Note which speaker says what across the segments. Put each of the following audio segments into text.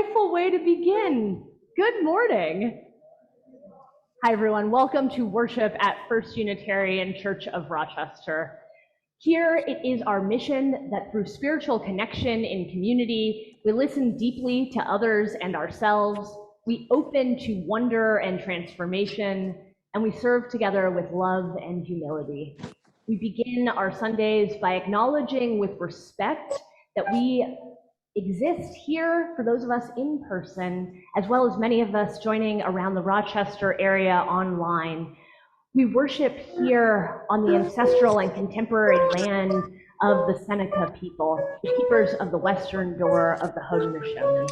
Speaker 1: delightful way to begin. Good morning. Hi, everyone. Welcome to worship at First Unitarian Church of Rochester. Here it is our mission that through spiritual connection in community, we listen deeply to others and ourselves, we open to wonder and transformation, and we serve together with love and humility. We begin our Sundays by acknowledging with respect that we exist here for those of us in person, as well as many of us joining around the Rochester area online. We worship here on the ancestral and contemporary land of the Seneca people, the keepers of the western door of the Haudenosaunee.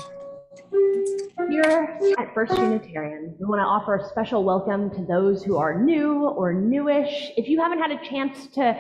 Speaker 1: Here at First Unitarian, we want to offer a special welcome to those who are new or newish. If you haven't had a chance to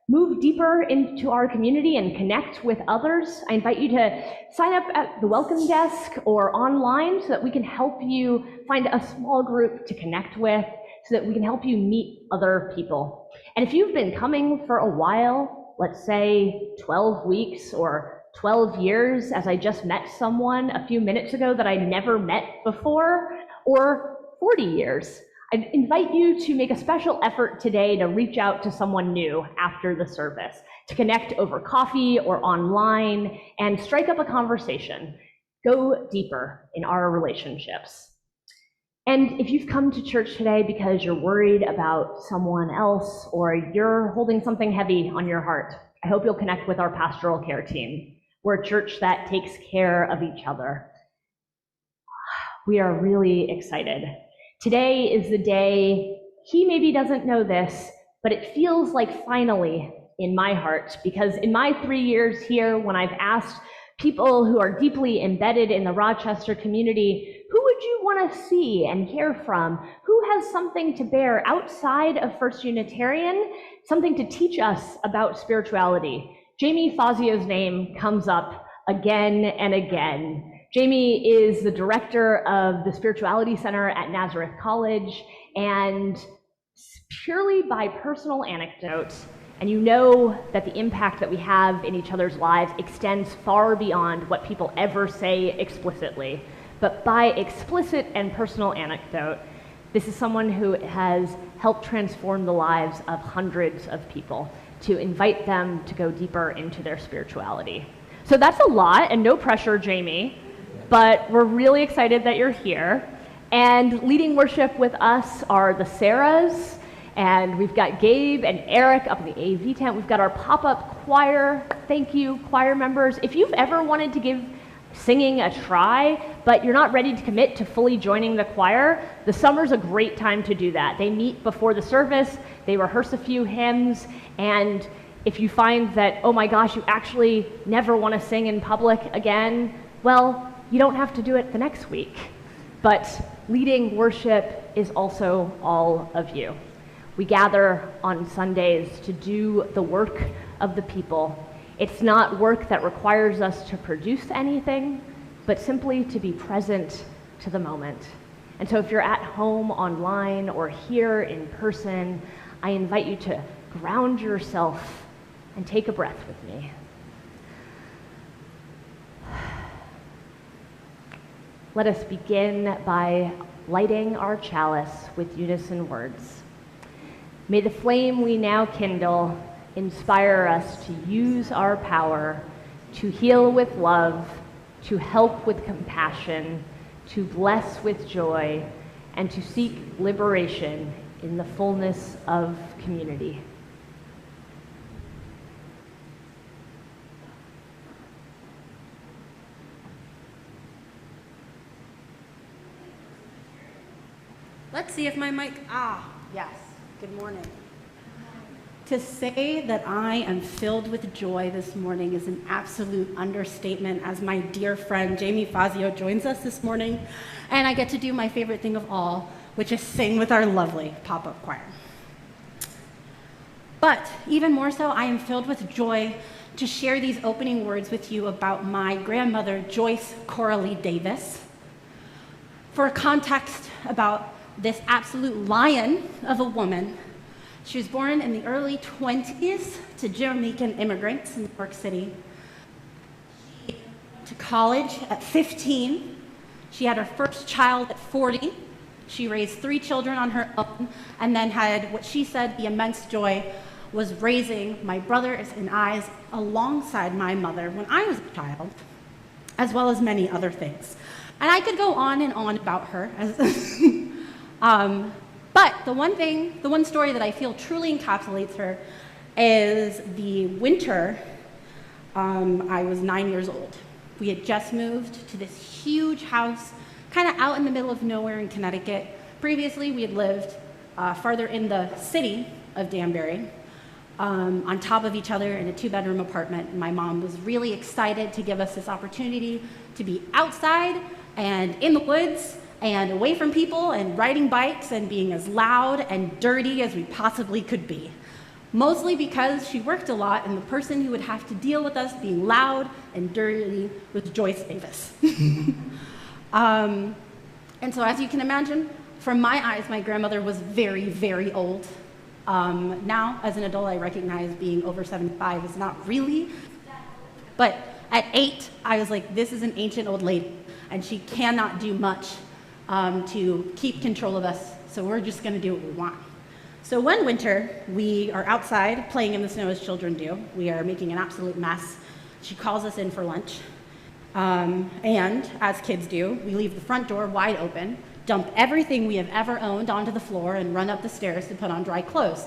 Speaker 1: move deeper into our community and connect with others, I invite you to sign up at the welcome desk or online so that we can help you find a small group to connect with, so that we can help you meet other people. And if you've been coming for a while, let's say 12 weeks or 12 years, as I just met someone a few minutes ago that I never met before, or 40 years, I invite you to make a special effort today to reach out to someone new after the service, to connect over coffee or online and strike up a conversation. Go deeper in our relationships. And if you've come to church today because you're worried about someone else or you're holding something heavy on your heart, I hope you'll connect with our pastoral care team. We're a church that takes care of each other. We are really excited. Today is the day, he maybe doesn't know this, but it feels like finally in my heart, because in my 3 years here, when I've asked people who are deeply embedded in the Rochester community, who would you want to see and hear from? Who has something to bear outside of First Unitarian, something to teach us about spirituality? Jamie Fazio's name comes up again and again. Jamie is the director of the Spirituality Center at Nazareth College, and purely by personal anecdote, and you know that the impact that we have in each other's lives extends far beyond what people ever say explicitly. But by explicit and personal anecdote, this is someone who has helped transform the lives of hundreds of people, to invite them to go deeper into their spirituality. So that's a lot, and no pressure, Jamie, but we're really excited that you're here. And leading worship with us are the Sarahs, and we've got Gabe and Eric up in the AV tent. We've got our pop-up choir. Thank you, choir members. If you've ever wanted to give singing a try, but you're not ready to commit to fully joining the choir, the summer's a great time to do that. They meet before the service, they rehearse a few hymns, and if you find that, oh my gosh, you actually never want to sing in public again, well, you don't have to do it the next week. But leading worship is also all of you. We gather on Sundays to do the work of the people. It's not work that requires us to produce anything, but simply to be present to the moment. And so if you're at home online or here in person, I invite you to ground yourself and take a breath with me. Let us begin by lighting our chalice with unison words. May the flame we now kindle inspire us to use our power to heal with love, to help with compassion, to bless with joy, and to seek liberation in the fullness of community.
Speaker 2: Let's see if my mic, yes, good morning. To say that I am filled with joy this morning is an absolute understatement, as my dear friend Jamie Fazio joins us this morning, and I get to do my favorite thing of all, which is sing with our lovely pop-up choir. But even more so, I am filled with joy to share these opening words with you about my grandmother, Joyce Coralie Davis. For context about this absolute lion of a woman, she was born in the early 20s to Jamaican immigrants in New York City. She went to college at 15 She had her first child at 40. She raised 3 children on her own, and then had what she said the immense joy was raising my brothers and I alongside my mother when I was a child, as well as many other things. And I could go on and on about her. But the one story that I feel truly encapsulates her is the winter I was 9 years old. We had just moved to this huge house, kind of out in the middle of nowhere in Connecticut. Previously, we had lived farther in the city of Danbury, on top of each other in a 2-bedroom apartment. My mom was really excited to give us this opportunity to be outside and in the woods and away from people and riding bikes and being as loud and dirty as we possibly could be. Mostly because she worked a lot, and the person who would have to deal with us being loud and dirty was Joyce Davis. And so as you can imagine, from my eyes, my grandmother was very, very old. Now, as an adult, I recognize being over 75 is not really, but at 8, I was like, this is an ancient old lady, and she cannot do much to keep control of us, so we're just gonna do what we want. So one winter, we are outside playing in the snow as children do. We are making an absolute mess. She calls us in for lunch. And as kids do, we leave the front door wide open, dump everything we have ever owned onto the floor, and run up the stairs to put on dry clothes,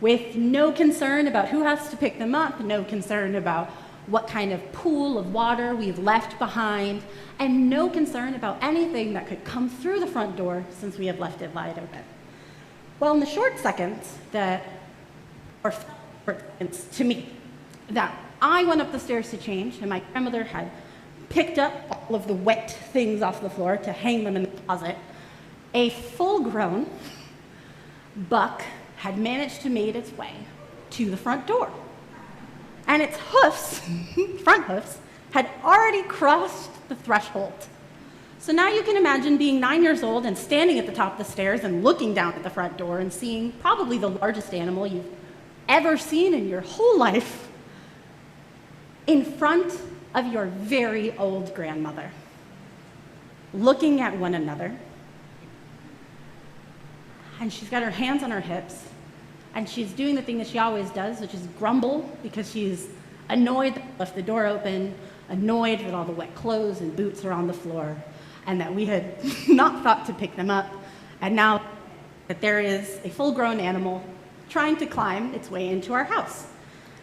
Speaker 2: with no concern about who has to pick them up, no concern about what kind of pool of water we've left behind, and no concern about anything that could come through the front door since we have left it wide open. Well, in the short seconds to me, that I went up the stairs to change, and my grandmother had picked up all of the wet things off the floor to hang them in the closet, a full-grown buck had managed to make its way to the front door. And its hoofs, front hoofs, had already crossed the threshold. So now you can imagine being 9 years old and standing at the top of the stairs and looking down at the front door and seeing probably the largest animal you've ever seen in your whole life in front of your very old grandmother, looking at one another. And she's got her hands on her hips, and she's doing the thing that she always does, which is grumble, because she's annoyed that we left the door open, annoyed that all the wet clothes and boots are on the floor, and that we had not thought to pick them up, and now that there is a full-grown animal trying to climb its way into our house.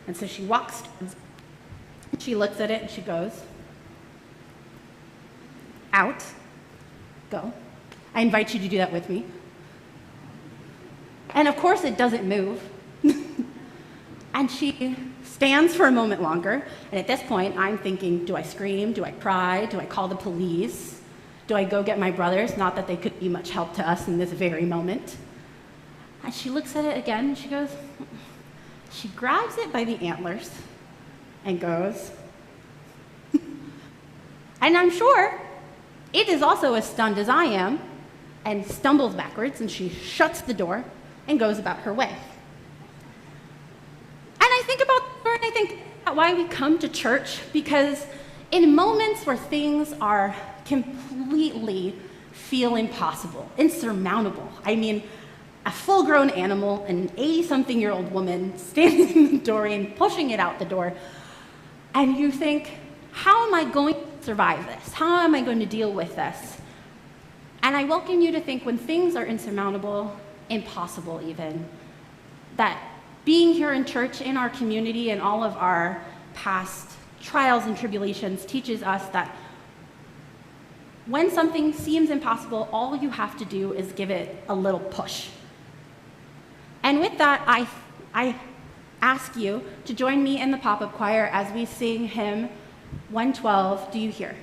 Speaker 2: And so she walks, she looks at it, and she goes, out, go. I invite you to do that with me. And of course it doesn't move. And she stands for a moment longer, and at this point I'm thinking, do I scream, do I cry, do I call the police? Do I go get my brothers? Not that they could be much help to us in this very moment. And she looks at it again, and she goes, she grabs it by the antlers and goes, and I'm sure it is also as stunned as I am, and stumbles backwards, and she shuts the door and goes about her way. And I think about her, and I think about why we come to church, because in moments where things are completely feel impossible, insurmountable. I mean, a full-grown animal, an 80-something-year-old woman standing in the doorway and pushing it out the door, and you think, how am I going to survive this? How am I going to deal with this? And I welcome you to think, when things are insurmountable, impossible even, that being here in church, in our community, and all of our past trials and tribulations teaches us that when something seems impossible, all you have to do is give it a little push. And with that, I ask you to join me in the pop-up choir as we sing hymn 112, Do You Hear?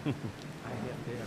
Speaker 3: Do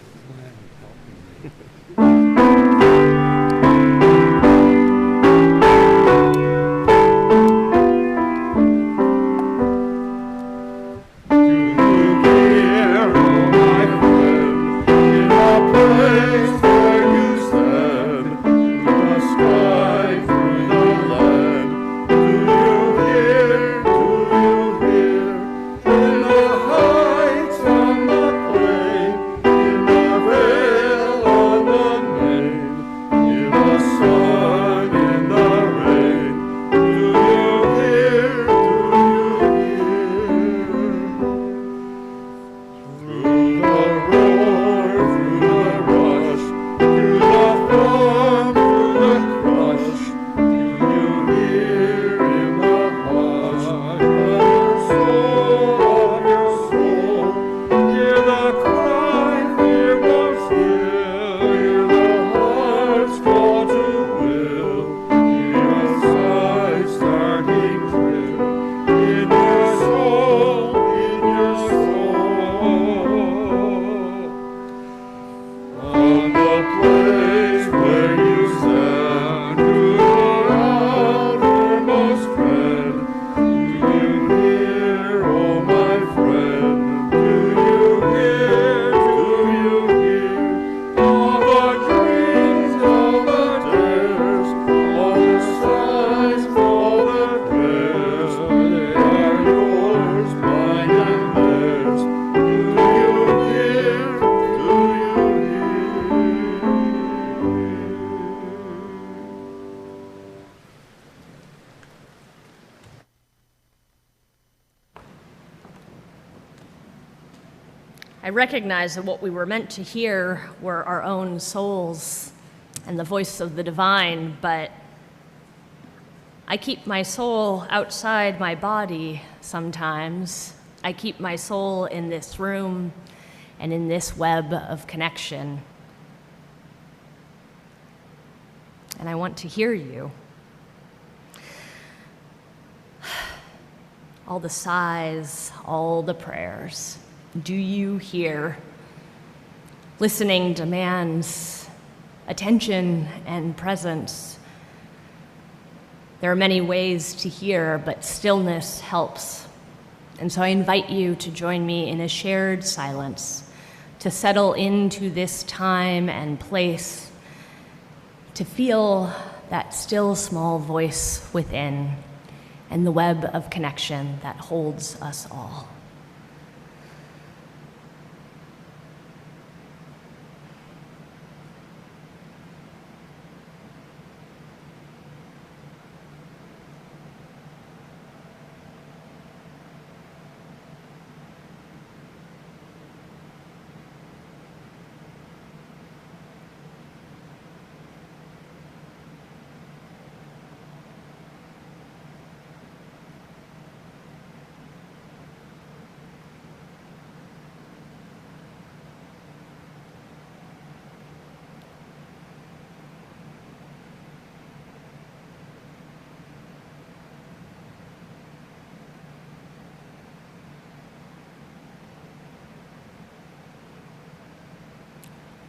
Speaker 3: I recognize that what we were meant to hear were our own souls and the voice of the divine, but I keep my soul outside my body sometimes. I keep my soul in this room and in this web of connection. And I want to hear you. All the sighs, all the prayers. Do you hear? Listening demands attention and presence. There are many ways to hear, but stillness helps. And so I invite you to join me in a shared silence, to settle into this time and place, to feel that still small voice within and the web of connection that holds us all.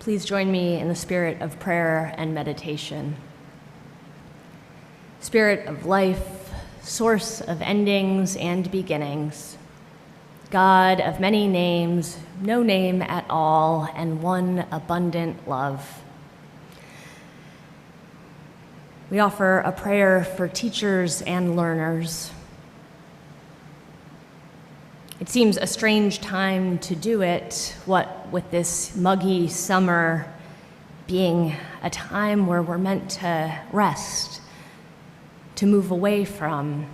Speaker 3: Please join me in the spirit of prayer and meditation. Spirit of life, source of endings and beginnings, God of many names, no name at all, and one abundant love. We offer a prayer for teachers and learners. It seems a strange time to do it, what with this muggy summer being a time where we're meant to rest, to move away from,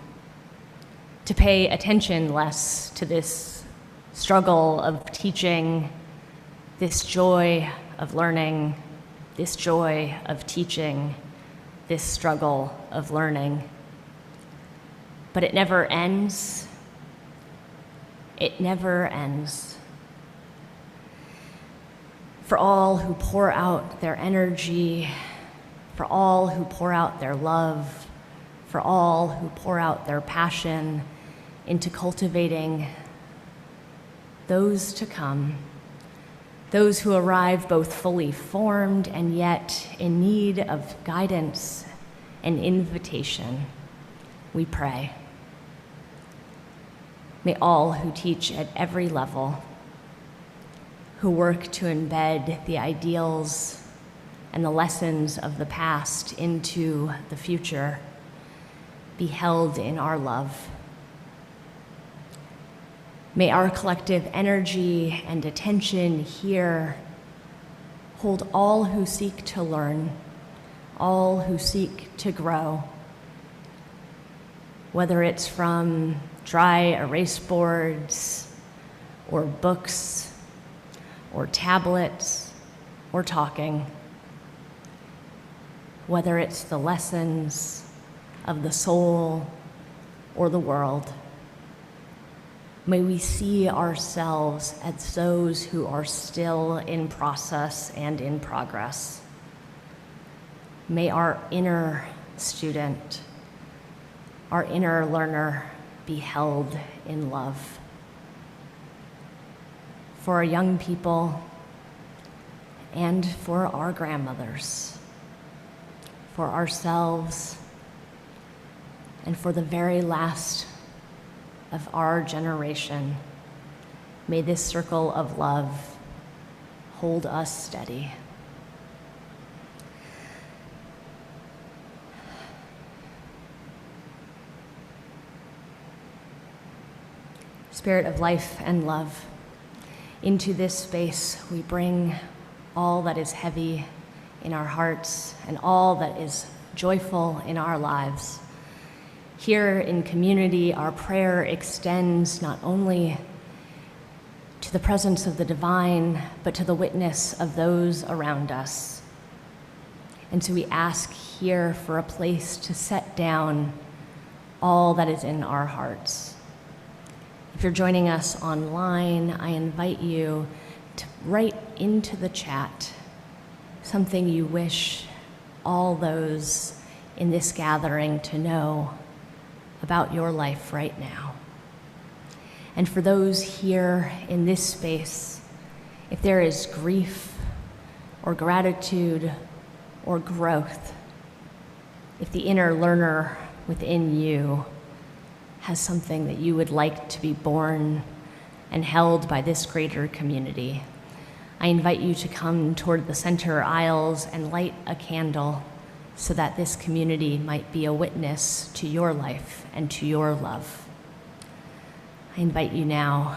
Speaker 3: to pay attention less to this struggle of teaching, this joy of learning, this joy of teaching, this struggle of learning. But it never ends. It never ends. For all who pour out their energy, for all who pour out their love, for all who pour out their passion into cultivating those to come, those who arrive both fully formed and yet in need of guidance and invitation, we pray. May all who teach at every level, who work to embed the ideals and the lessons of the past into the future, be held in our love. May our collective energy and attention here hold all who seek to learn, all who seek to grow, whether it's from dry erase boards or books or tablets or talking, whether it's the lessons of the soul or the world. May we see ourselves as those who are still in process and in progress. May our inner student, our inner learner, be held in love. For our young people and for our grandmothers, for ourselves, and for the very last of our generation, may this circle of love hold us steady. Spirit of life and love, into this space we bring all that is heavy in our hearts and all that is joyful in our lives. Here in community, our prayer extends not only to the presence of the divine, but to the witness of those around us. And so we ask here for a place to set down all that is in our hearts. If you're joining us online, I invite you to write into the chat something you wish all those in this gathering to know about your life right now. And for those here in this space, if there is grief or gratitude or growth, if the inner learner within you has something that you would like to be born and held by this greater community, I invite you to come toward the center aisles and light a candle so that this community might be a witness to your life and to your love. I invite you now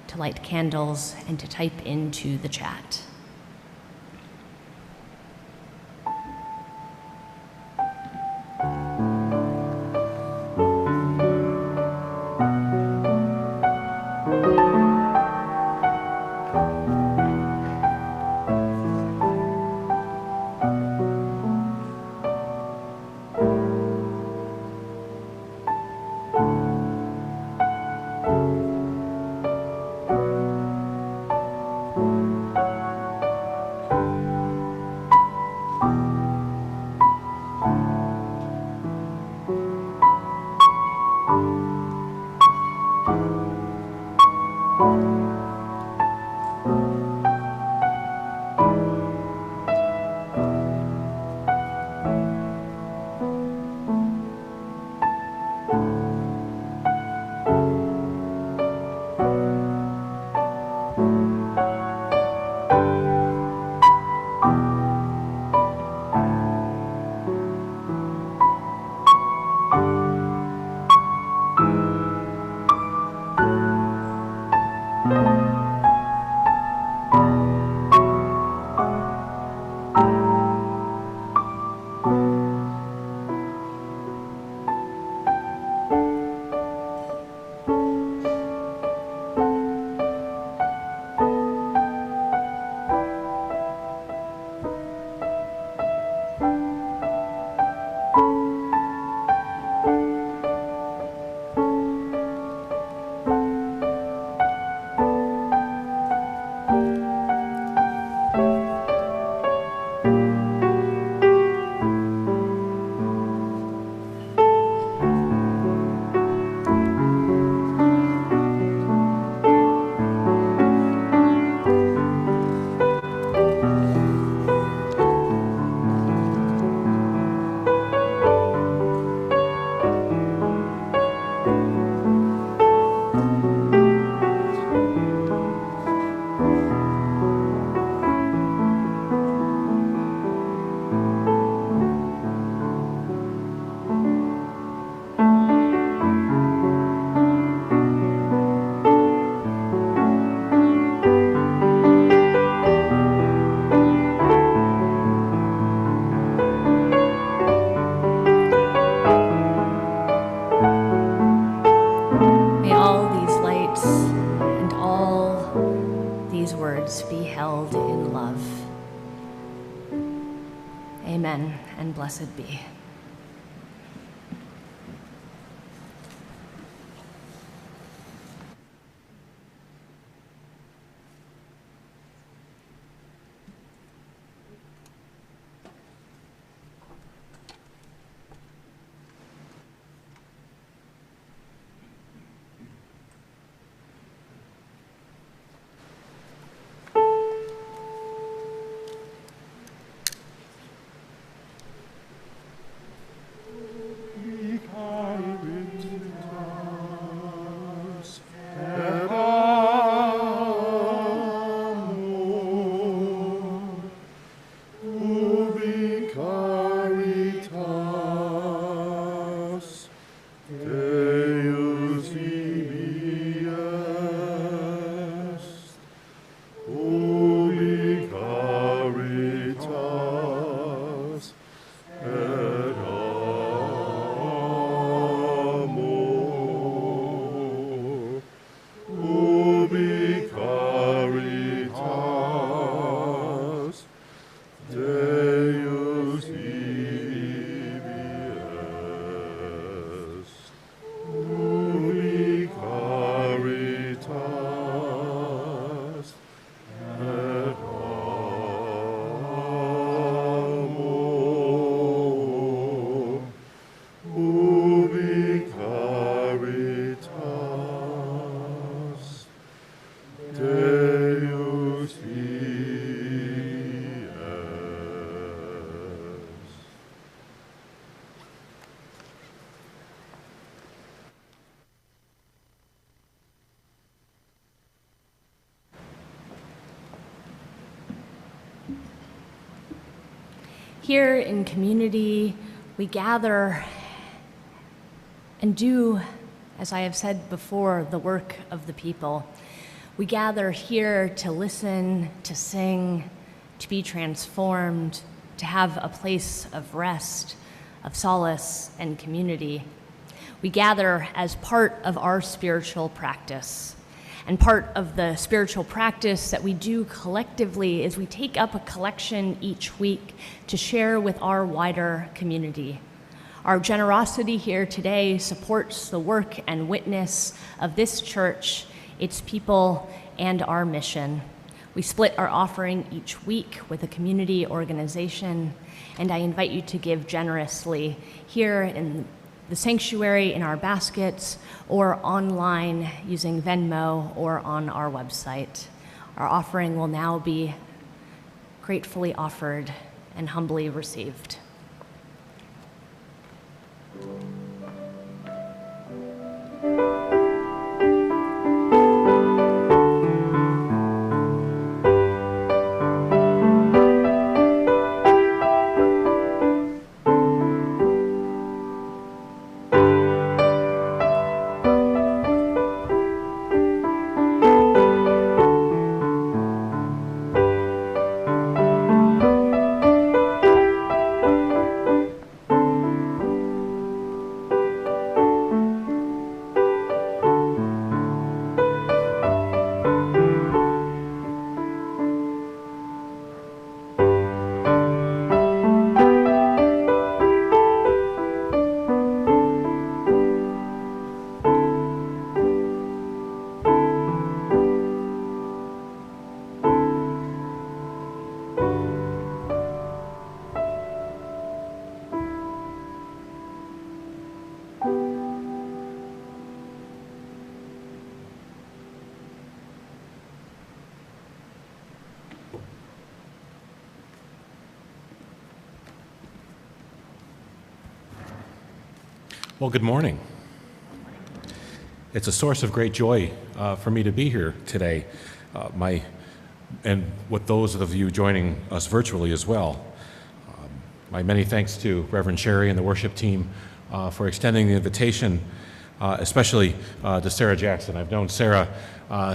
Speaker 3: to light candles and to type into the chat. Be held in love. Amen, and blessed be. Here in community, we gather and do, as I have said before, the work of the people. We gather here to listen, to sing, to be transformed, to have a place of rest, of solace, and community. We gather as part of our spiritual practice. And part of the spiritual practice that we do collectively is we take up a collection each week to share with our wider community. Our generosity here today supports the work and witness of this church, its people, and our mission. We split our offering each week with a community organization, and I invite you to give generously here in the sanctuary, in our baskets, or online using Venmo or on our website. Our offering will now be gratefully offered and humbly received.
Speaker 4: Well, good morning. It's a source of great joy for me to be here today, and with those of you joining us virtually as well. My many thanks to Reverend Sherry and the worship team for extending the invitation, especially to Sarah Jackson. I've known Sarah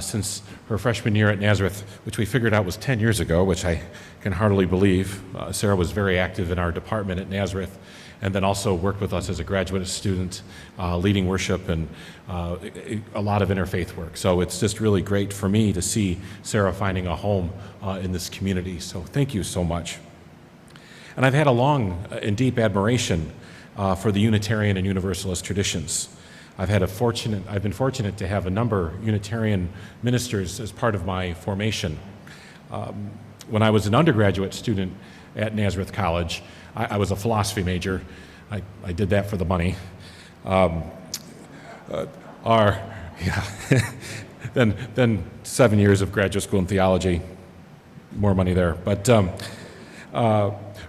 Speaker 4: since her freshman year at Nazareth, which we figured out was 10 years ago, which I can hardly believe. Sarah was very active in our department at Nazareth, and then also worked with us as a graduate student, leading worship and a lot of interfaith work. So it's just really great for me to see Sarah finding a home in this community. So thank you so much. And I've had a long and deep admiration for the Unitarian and Universalist traditions. I've been fortunate to have a number of Unitarian ministers as part of my formation. When I was an undergraduate student at Nazareth College, I was a philosophy major. I did that for the money. Then 7 years of graduate school in theology, more money there. But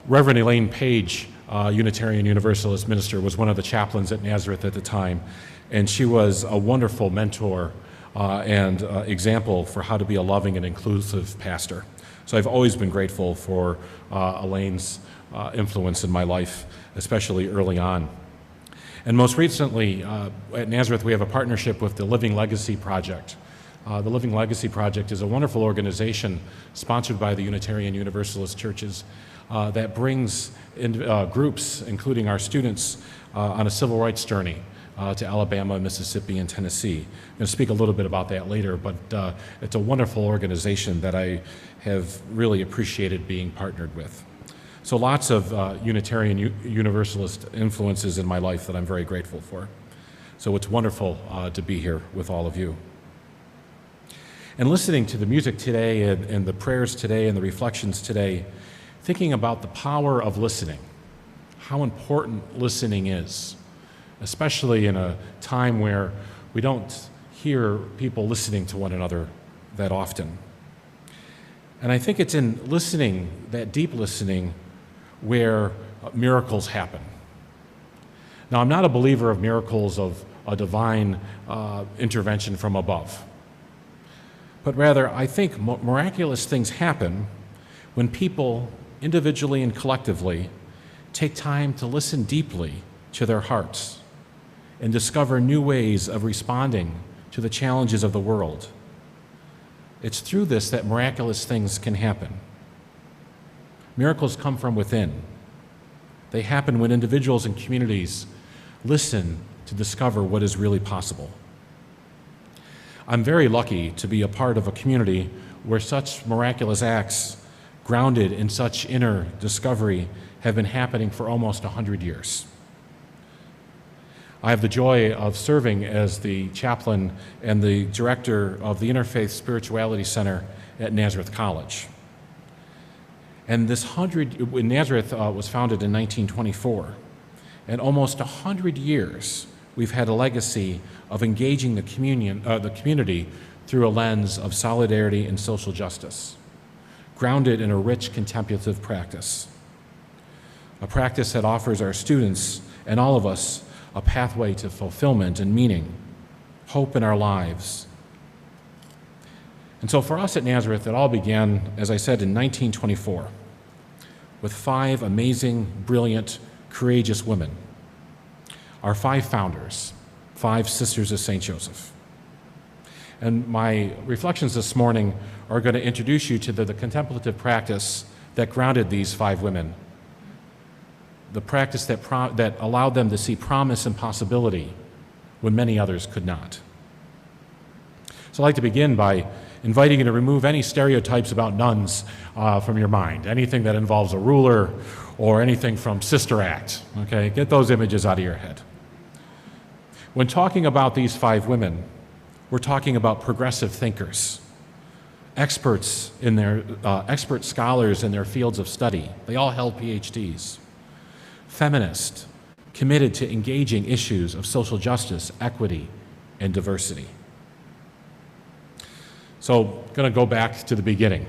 Speaker 4: Reverend Elaine Page, Unitarian Universalist minister, was one of the chaplains at Nazareth at the time, and she was a wonderful mentor and example for how to be a loving and inclusive pastor. So I've always been grateful for Elaine's influence in my life, especially early on. And most recently, at Nazareth, we have a partnership with the Living Legacy Project. The Living Legacy Project is a wonderful organization sponsored by the Unitarian Universalist churches that brings in, groups, including our students, on a civil rights journey to Alabama, Mississippi, and Tennessee. I'm going to speak a little bit about that later, but it's a wonderful organization that I have really appreciated being partnered with. So lots of Unitarian Universalist influences in my life that I'm very grateful for. So it's wonderful to be here with all of you. And listening to the music today and the prayers today and the reflections today, thinking about the power of listening, how important listening is, especially in a time where we don't hear people listening to one another that often. And I think it's in listening, that deep listening, where miracles happen. Now, I'm not a believer of miracles of a divine intervention from above, but rather I think miraculous things happen when people individually and collectively, take time to listen deeply to their hearts and discover new ways of responding to the challenges of the world. It's through this that miraculous things can happen. Miracles come from within. They happen when individuals and communities listen to discover what is really possible. I'm very lucky to be a part of a community where such miraculous acts, grounded in such inner discovery, have been happening for almost 100 years. I have the joy of serving as the chaplain and the director of the Interfaith Spirituality Center at Nazareth College. And Nazareth was founded in 1924. And almost 100 years, we've had a legacy of engaging the community through a lens of solidarity and social justice, grounded in a rich contemplative practice, a practice that offers our students and all of us a pathway to fulfillment and meaning, hope in our lives. And so for us at Nazareth, it all began, as I said, in 1924, with 5 amazing, brilliant, courageous women, our 5 founders, 5 Sisters of St. Joseph. And my reflections this morning are going to introduce you to the contemplative practice that grounded these 5 women, the practice that allowed them to see promise and possibility when many others could not. So I'd like to begin by inviting you to remove any stereotypes about nuns from your mind, anything that involves a ruler or anything from Sister Act, okay? Get those images out of your head. When talking about these 5 women, we're talking about progressive thinkers, expert scholars in their fields of study. They all held PhDs. Feminist, committed to engaging issues of social justice, equity, and diversity. So I'm going to go back to the beginning.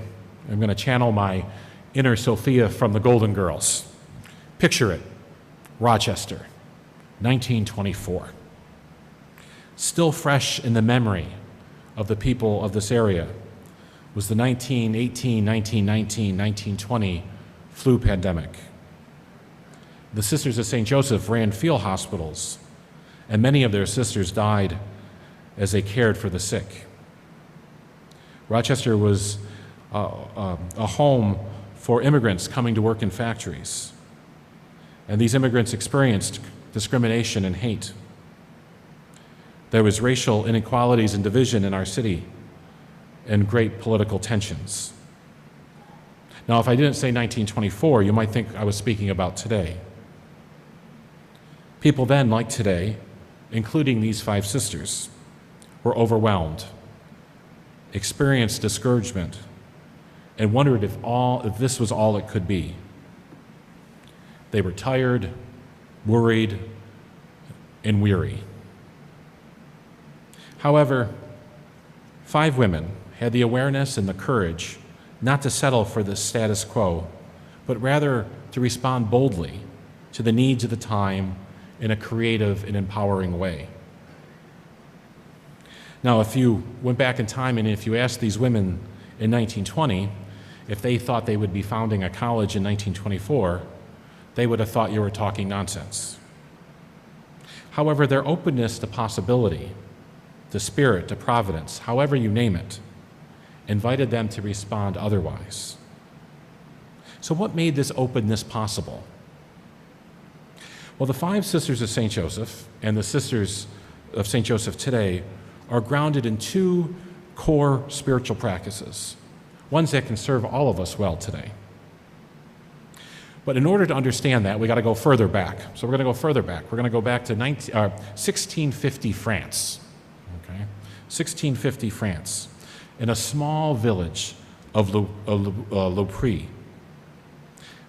Speaker 4: I'm going to channel my inner Sophia from the Golden Girls. Picture it, Rochester, 1924. Still fresh in the memory of the people of this area was the 1918, 1919, 1920 flu pandemic. The Sisters of St. Joseph ran field hospitals, and many of their sisters died as they cared for the sick. Rochester was a home for immigrants coming to work in factories, and these immigrants experienced discrimination and hate. There was racial inequalities and division in our city, and great political tensions. Now, if I didn't say 1924, you might think I was speaking about today. People then, like today, including these 5 sisters, were overwhelmed, experienced discouragement, and wondered if this was all it could be. They were tired, worried, and weary. However, 5 women had the awareness and the courage not to settle for the status quo, but rather to respond boldly to the needs of the time in a creative and empowering way. Now, if you went back in time and if you asked these women in 1920 if they thought they would be founding a college in 1924, they would have thought you were talking nonsense. However, their openness to possibility, to spirit, to providence, however you name it, invited them to respond otherwise. So what made this openness possible? Well, the 5 Sisters of St. Joseph and the Sisters of St. Joseph today are grounded in 2 core spiritual practices, ones that can serve all of us well today. But in order to understand that, we got to go further back. So we're going to go further back. We're going to go back to 1650 France. Okay? 1650 France, in a small village of Loupry.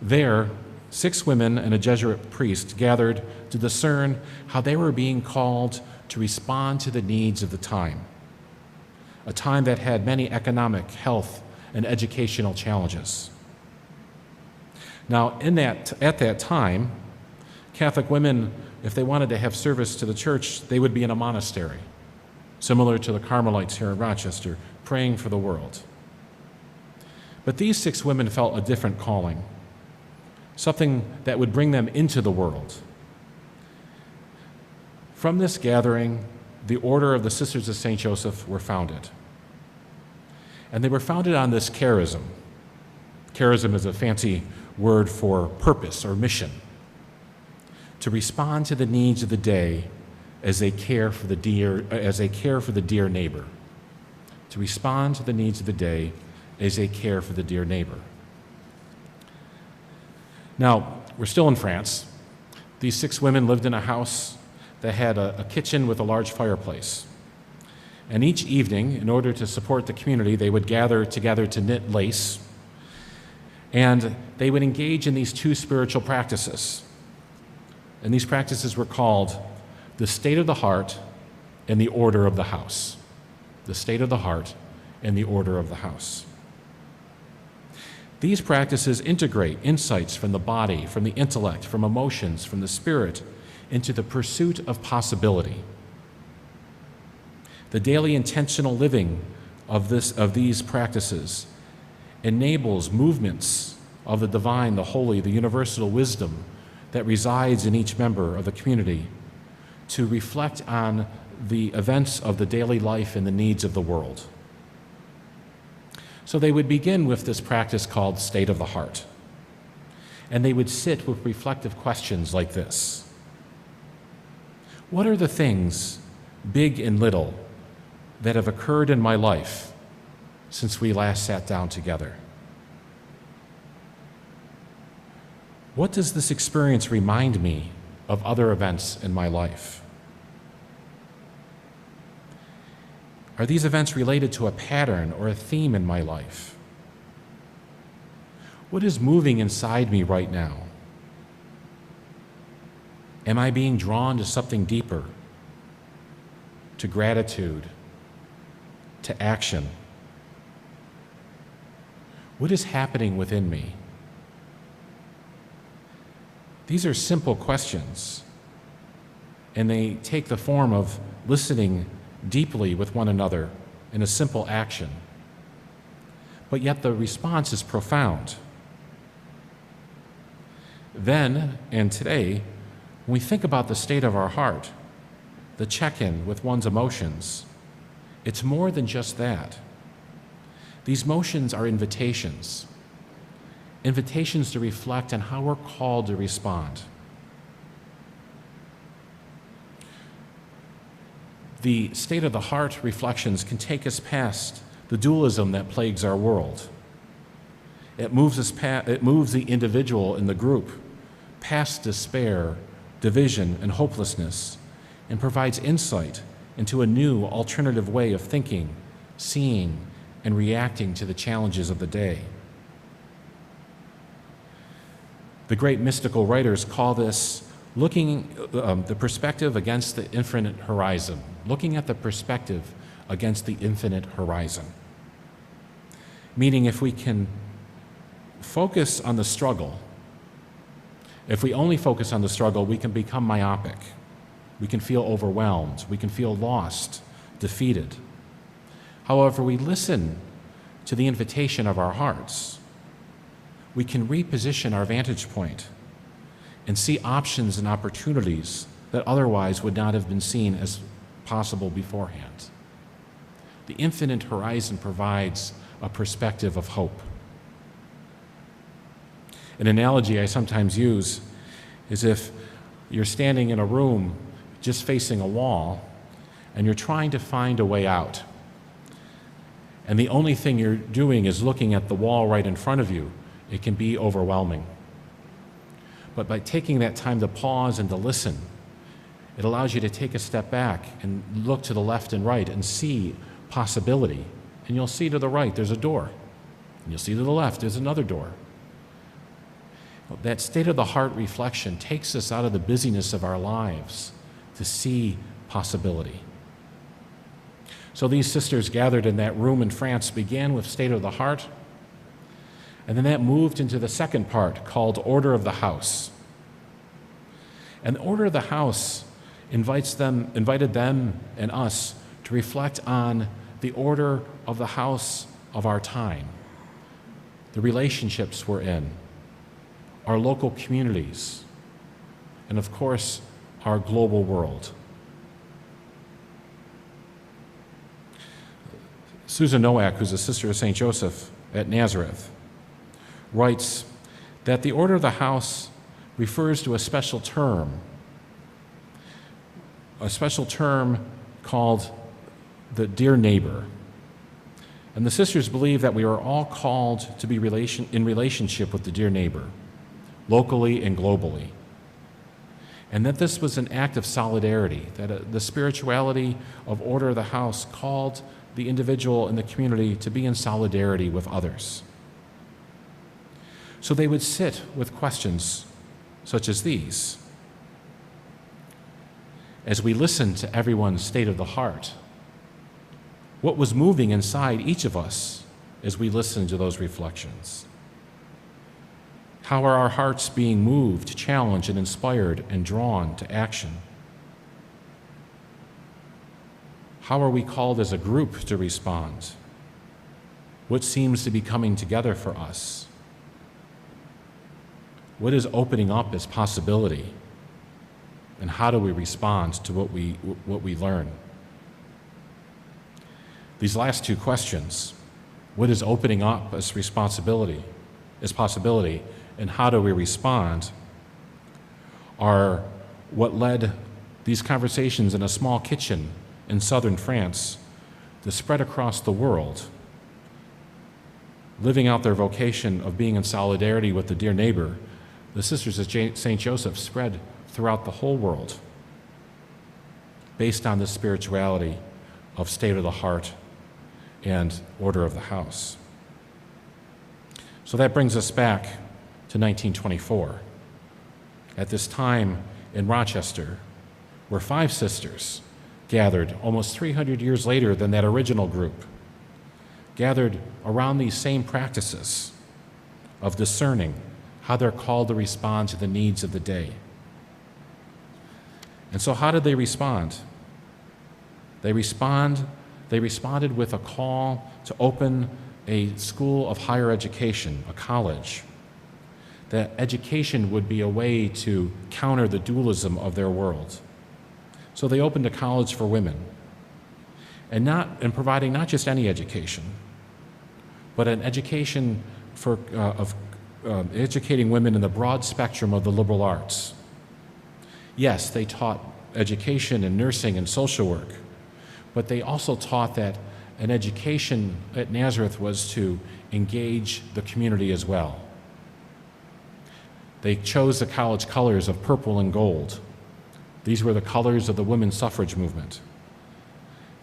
Speaker 4: There, 6 women and a Jesuit priest gathered to discern how they were being called to respond to the needs of the time, a time that had many economic, health, and educational challenges. Now, at that time, Catholic women, if they wanted to have service to the church, they would be in a monastery, similar to the Carmelites here in Rochester, praying for the world. But these 6 women felt a different calling. something that would bring them into the world. From this gathering, the Order of the Sisters of St. Joseph were founded. And they were founded on this charism. Charism is a fancy word for purpose or mission. To respond to the needs of the day as they care for the dear neighbor. To respond to the needs of the day as they care for the dear neighbor. Now, we're still in France. These 6 women lived in a house that had a kitchen with a large fireplace. And each evening, in order to support the community, they would gather together to knit lace. And they would engage in these 2 spiritual practices. And these practices were called the state of the heart and the order of the house. The state of the heart and the order of the house. These practices integrate insights from the body, from the intellect, from emotions, from the spirit, into the pursuit of possibility. The daily intentional living of these practices enables movements of the divine, the holy, the universal wisdom that resides in each member of the community to reflect on the events of the daily life and the needs of the world. So they would begin with this practice called state of the heart. And they would sit with reflective questions like this. What are the things, big and little, that have occurred in my life since we last sat down together? What does this experience remind me of other events in my life? Are these events related to a pattern or a theme in my life? What is moving inside me right now? Am I being drawn to something deeper, to gratitude, to action? What is happening within me? These are simple questions, and they take the form of listening deeply with one another in a simple action. But yet the response is profound. Then, and today, when we think about the state of our heart, the check-in with one's emotions, it's more than just that. These motions are invitations. Invitations to reflect on how we're called to respond. The state of the heart reflections can take us past the dualism that plagues our world. It moves the individual and the group past despair, division, and hopelessness, and provides insight into a new alternative way of thinking, seeing, and reacting to the challenges of the day. The great mystical writers call this looking the perspective against the infinite horizon, looking at the perspective against the infinite horizon. Meaning if we can focus on the struggle, if we only focus on the struggle, we can become myopic. We can feel overwhelmed. We can feel lost, defeated. However, we listen to the invitation of our hearts. We can reposition our vantage point and see options and opportunities that otherwise would not have been seen as possible beforehand. The infinite horizon provides a perspective of hope. An analogy I sometimes use is if you're standing in a room just facing a wall and you're trying to find a way out, and the only thing you're doing is looking at the wall right in front of you, it can be overwhelming. But by taking that time to pause and to listen, it allows you to take a step back and look to the left and right and see possibility. And you'll see to the right, there's a door. And you'll see to the left, there's another door. That state of the heart reflection takes us out of the busyness of our lives to see possibility. So these sisters gathered in that room in France began with state of the heart, and then that moved into the second part called Order of the House. And the Order of the House invited them and us to reflect on the order of the house of our time, the relationships we're in, our local communities, and of course, our global world. Susan Nowak, who's a sister of St. Joseph at Nazareth, writes that the order of the house refers to a special term called the dear neighbor. And the sisters believe that we are all called to be in relationship with the dear neighbor, locally and globally. And that this was an act of solidarity, that the spirituality of order of the house called the individual and the community to be in solidarity with others. So they would sit with questions such as these. As we listened to everyone's state of the heart, what was moving inside each of us as we listened to those reflections? How are our hearts being moved, challenged, and inspired and drawn to action? How are we called as a group to respond? What seems to be coming together for us? What is opening up as possibility? And how do we respond to what we learn? These last two questions, what is opening up as possibility, and how do we respond, are what led these conversations in a small kitchen in southern France to spread across the world, living out their vocation of being in solidarity with the dear neighbor. The Sisters of St. Joseph spread throughout the whole world based on the spirituality of state of the heart and order of the house. So that brings us back to 1924. At this time in Rochester, where 5 sisters gathered almost 300 years later than that original group, gathered around these same practices of discerning how they're called to respond to the needs of the day. And so how did they respond? They responded with a call to open a school of higher education, a college. That education would be a way to counter the dualism of their world. So they opened a college for women, and providing not just any education, but an education of educating women in the broad spectrum of the liberal arts. Yes, they taught education and nursing and social work, but they also taught that an education at Nazareth was to engage the community as well. They chose the college colors of purple and gold. These were the colors of the women's suffrage movement.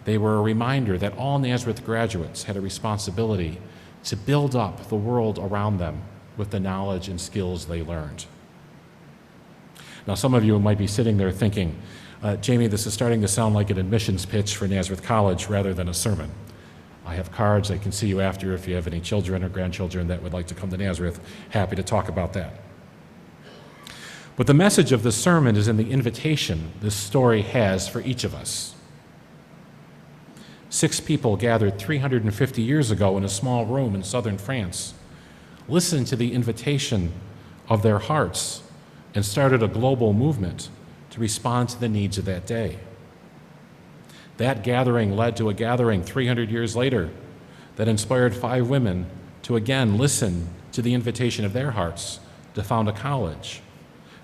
Speaker 4: They were a reminder that all Nazareth graduates had a responsibility to build up the world around them with the knowledge and skills they learned. Now, some of you might be sitting there thinking, Jamie, this is starting to sound like an admissions pitch for Nazareth College rather than a sermon. I have cards. I can see you after if you have any children or grandchildren that would like to come to Nazareth. Happy to talk about that. But the message of this sermon is in the invitation this story has for each of us. 6 people gathered 350 years ago in a small room in southern France, listened to the invitation of their hearts, and started a global movement to respond to the needs of that day. That gathering led to a gathering 300 years later that inspired 5 women to again listen to the invitation of their hearts to found a college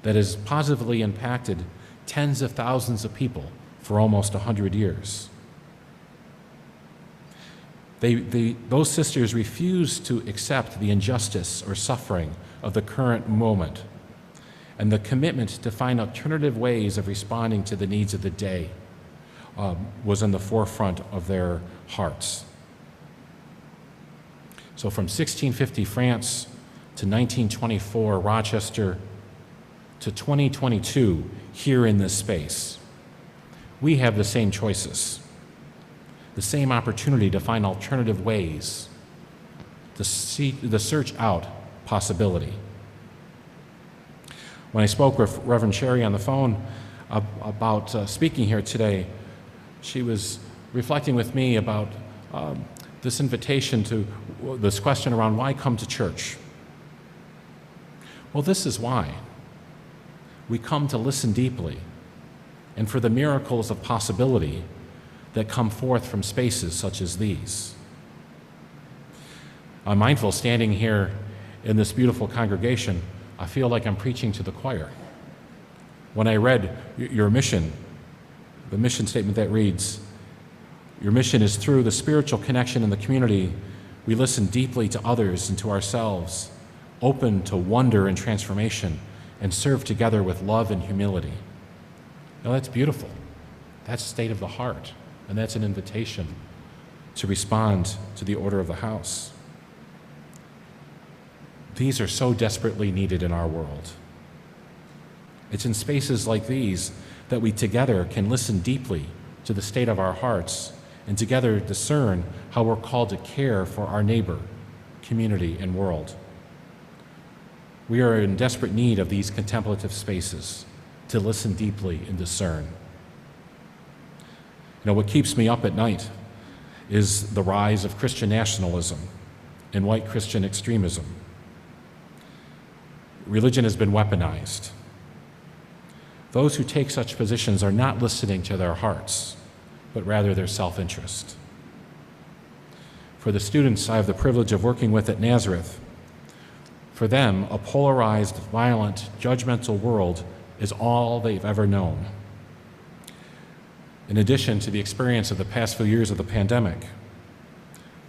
Speaker 4: that has positively impacted tens of thousands of people for almost 100 years. Those sisters refused to accept the injustice or suffering of the current moment, and the commitment to find alternative ways of responding to the needs of the day was in the forefront of their hearts. So from 1650 France to 1924 Rochester to 2022 here in this space, we have the same choices, the same opportunity to find alternative ways to search out possibility. When I spoke with Reverend Sherry on the phone about speaking here today, she was reflecting with me about this invitation to this question around why come to church? Well, this is why. We come to listen deeply and for the miracles of possibility that come forth from spaces such as these. I'm mindful standing here in this beautiful congregation, I feel like I'm preaching to the choir. When I read your mission, the mission statement that reads, your mission is through the spiritual connection in the community, we listen deeply to others and to ourselves, open to wonder and transformation, and serve together with love and humility. Now that's beautiful. That's the state of the heart, and that's an invitation to respond to the order of the house. These are so desperately needed in our world. It's in spaces like these that we together can listen deeply to the state of our hearts and together discern how we're called to care for our neighbor, community, and world. We are in desperate need of these contemplative spaces to listen deeply and discern. What keeps me up at night is the rise of Christian nationalism and white Christian extremism. Religion has been weaponized. Those who take such positions are not listening to their hearts, but rather their self-interest. For the students I have the privilege of working with at Nazareth, for them, a polarized, violent, judgmental world is all they've ever known. In addition to the experience of the past few years of the pandemic,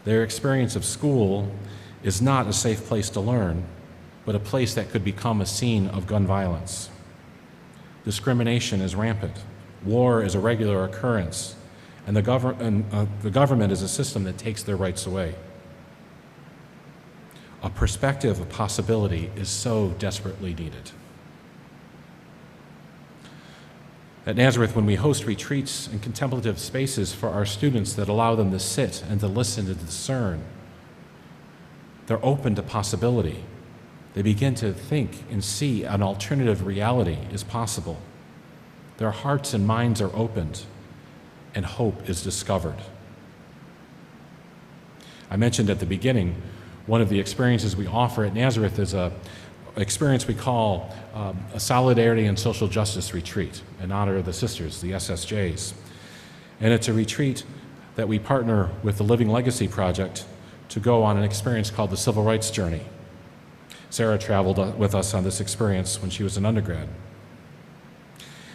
Speaker 4: their experience of school is not a safe place to learn, but a place that could become a scene of gun violence. Discrimination is rampant. War is a regular occurrence, and the government is a system that takes their rights away. A perspective of possibility is so desperately needed. At Nazareth, when we host retreats and contemplative spaces for our students that allow them to sit and to listen and to discern, they're open to possibility. They begin to think and see an alternative reality is possible. Their hearts and minds are opened, and hope is discovered. I mentioned at the beginning, one of the experiences we offer at Nazareth is an experience we call a Solidarity and Social Justice Retreat in honor of the sisters, the SSJs. And it's a retreat that we partner with the Living Legacy Project to go on an experience called the Civil Rights Journey. Sarah traveled with us on this experience when she was an undergrad.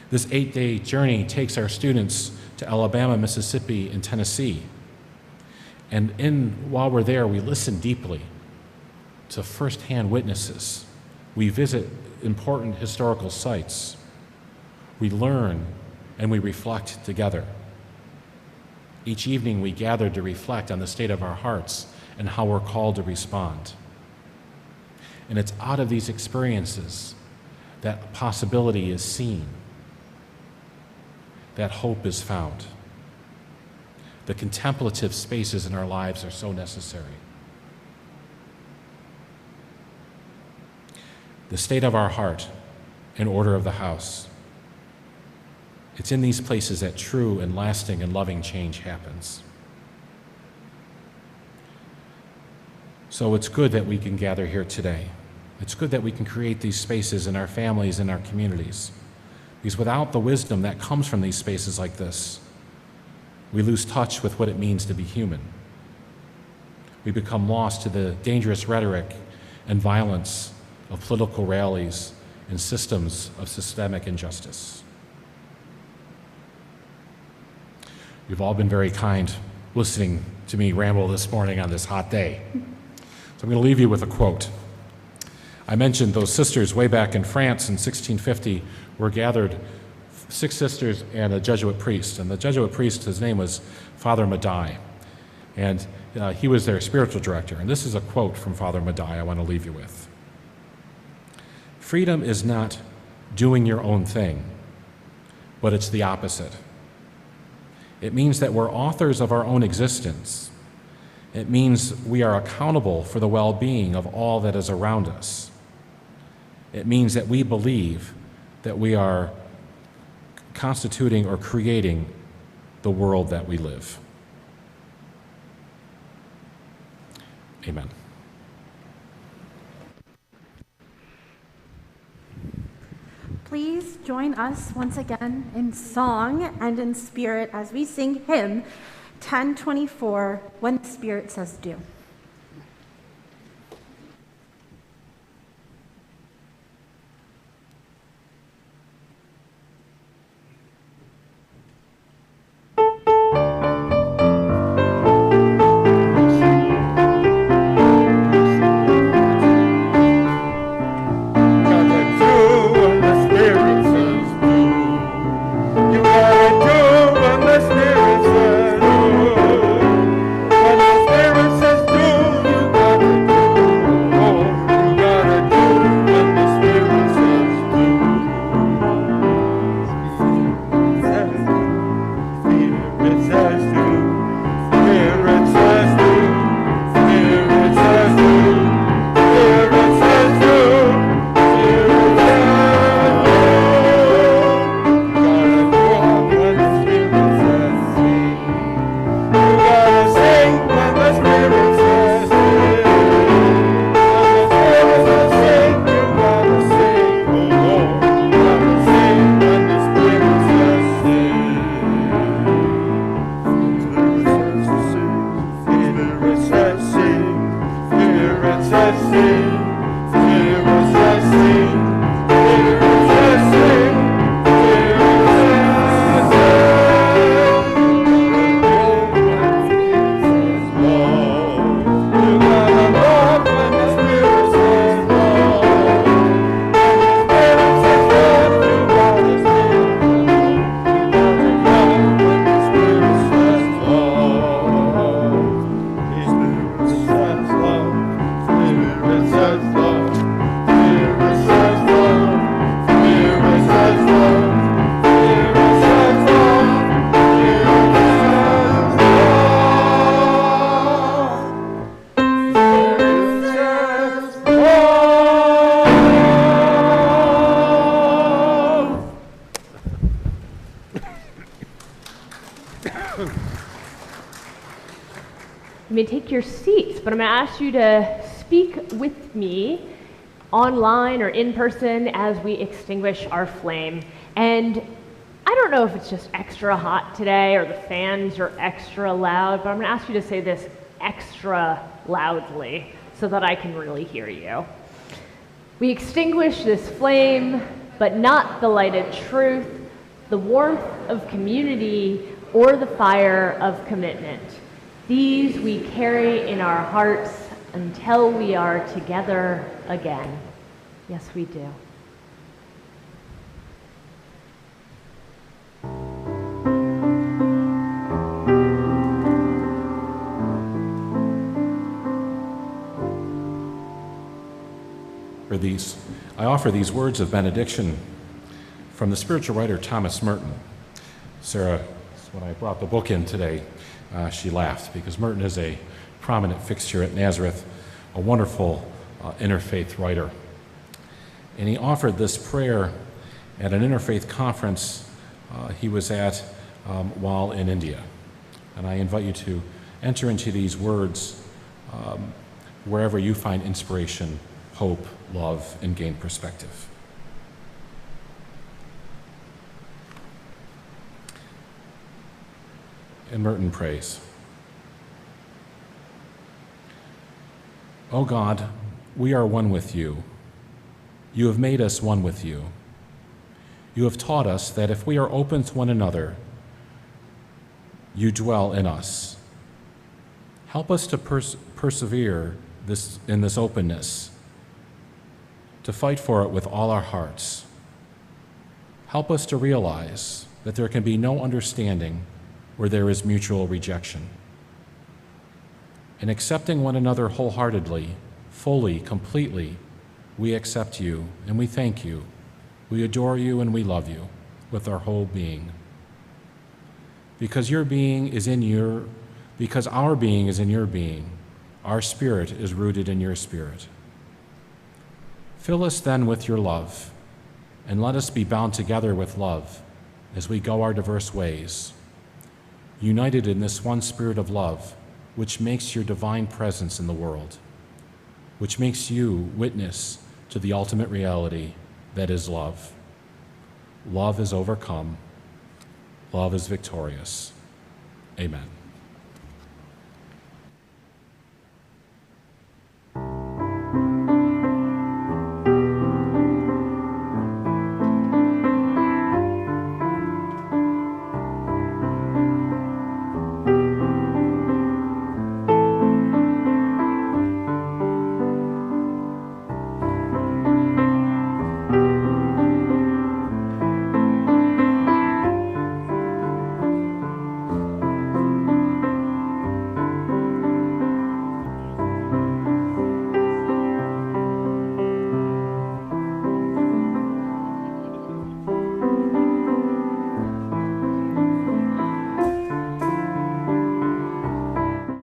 Speaker 4: This 8-day journey takes our students to Alabama, Mississippi, and Tennessee. And while we're there, we listen deeply to firsthand witnesses. We visit important historical sites. We learn and we reflect together. Each evening we gather to reflect on the state of our hearts and how we're called to respond. And it's out of these experiences that possibility is seen, that hope is found. The contemplative spaces in our lives are so necessary. The state of our heart and order of the house. It's in these places that true and lasting and loving change happens. So it's good that we can gather here today. It's good that we can create these spaces in our families and our communities. Because without the wisdom that comes from these spaces like this, we lose touch with what it means to be human. We become lost to the dangerous rhetoric and violence of political rallies and systems of systemic injustice. You've all been very kind listening to me ramble this morning on this hot day. So I'm going to leave you with a quote. I mentioned those sisters way back in France in 1650 were gathered, 6 sisters and a Jesuit priest. And the Jesuit priest, his name was Father Madai. And he was their spiritual director. And this is a quote from Father Madai I want to leave you with. Freedom is not doing your own thing, but it's the opposite. It means that we're authors of our own existence. It means we are accountable for the well-being of all that is around us. It means that we believe that we are constituting or creating the world that we live. Amen.
Speaker 2: Please join us once again in song and in spirit as we sing hymn 1024, When the Spirit Says Do.
Speaker 1: You may take your seats, but I'm going to ask you to speak with me online or in person as we extinguish our flame. And I don't know if it's just extra hot today or the fans are extra loud, but I'm going to ask you to say this extra loudly so that I can really hear you. We extinguish this flame, but not the lighted truth, the warmth of community, or the fire of commitment. These we carry in our hearts until we are together again. Yes, we do.
Speaker 4: I offer these words of benediction from the spiritual writer Thomas Merton. Sarah, when I brought the book in today, she laughed because Merton is a prominent fixture at Nazareth, a wonderful interfaith writer. And he offered this prayer at an interfaith conference he was at while in India. And I invite you to enter into these words wherever you find inspiration, hope, love, and gain perspective. And Merton prays, "O God, we are one with you. You have made us one with you. You have taught us that if we are open to one another, you dwell in us. Help us to persevere in this openness, to fight for it with all our hearts. Help us to realize that there can be no understanding where there is mutual rejection. In accepting one another wholeheartedly, fully, completely, we accept you and we thank you. We adore you and we love you with our whole being. Because our being is in your being, our spirit is rooted in your spirit. Fill us then with your love, and let us be bound together with love as we go our diverse ways, united in this one spirit of love, which makes your divine presence in the world, which makes you witness to the ultimate reality that is love. love is overcome, love is victorious. Amen.